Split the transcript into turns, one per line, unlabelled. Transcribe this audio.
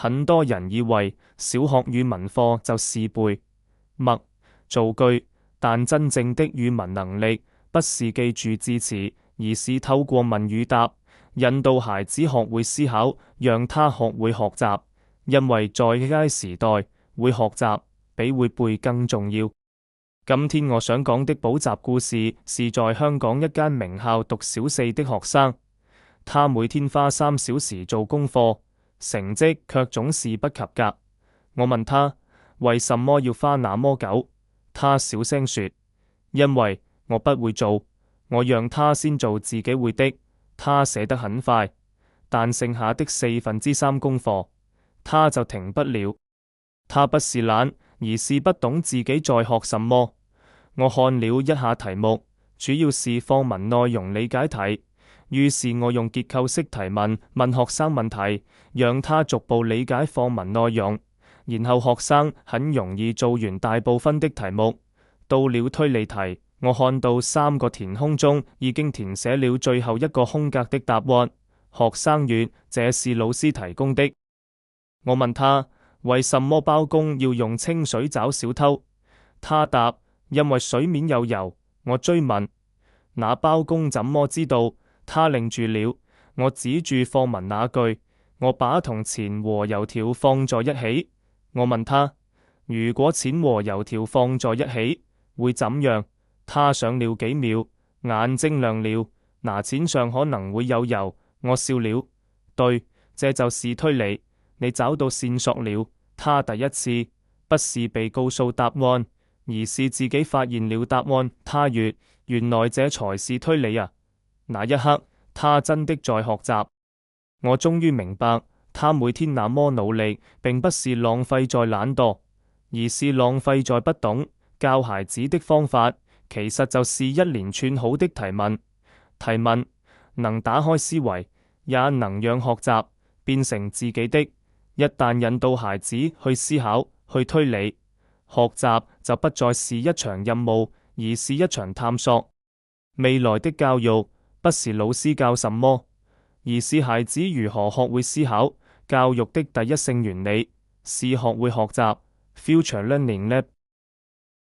很多人以為小學語文課就是背默造句，但真正的語文能力不是記住字詞，而是透過問與答，引導孩子學會思考，讓他學會學習。因為在 AI 時代，會學習比會背更重要。今天我想講的補習故事是在香港一間名校讀小四的學生，他每天花3小時做功課，成績卻總是不及格。我問他為什麼要花那麼久，他小聲說：因為我不會做，我讓他先做自己會的。他寫得很快，但剩下的3/4功課，他就停不了。他不是懶，而是不懂自己在學什麼。我看了一下題目，主要是課文內容理解題，於是我用結構式提問問學生問題，讓他逐步理解課文內容，然後學生很容易做完大部分的題目。到了推理題，我看到3個填空中已經填寫了最後一個空格的答案。學生說這是老師提供的。我問他為什麼包公要用清水找小偷，他答因為水面有油。我追問那包公怎麼知道，他愣住了。我指住課文那句，我把銅錢和油條放在一起。我問他如果錢和油條放在一起會怎樣，他想了幾秒，眼睛亮了。拿錢上可能會有油。我笑了，對，這就是推理，你找到線索了。他第一次不是被告訴答案，而是自己發現了答案。他說原來這才是推理啊。那一刻他真的在學習。我終於明白，他每天那麼努力並不是浪費在懶惰，而是浪費在不懂。教孩子的方法其實就是一連串好的提問。提問能打開思維，也能讓學習變成自己的。一旦引導孩子去思考、去推理，學習就不再是一場任務，而是一場探索。未來的教育不是老師教什麼，而是孩子如何學會思考。教育的第一性原理是學會學習。Future Learning Lab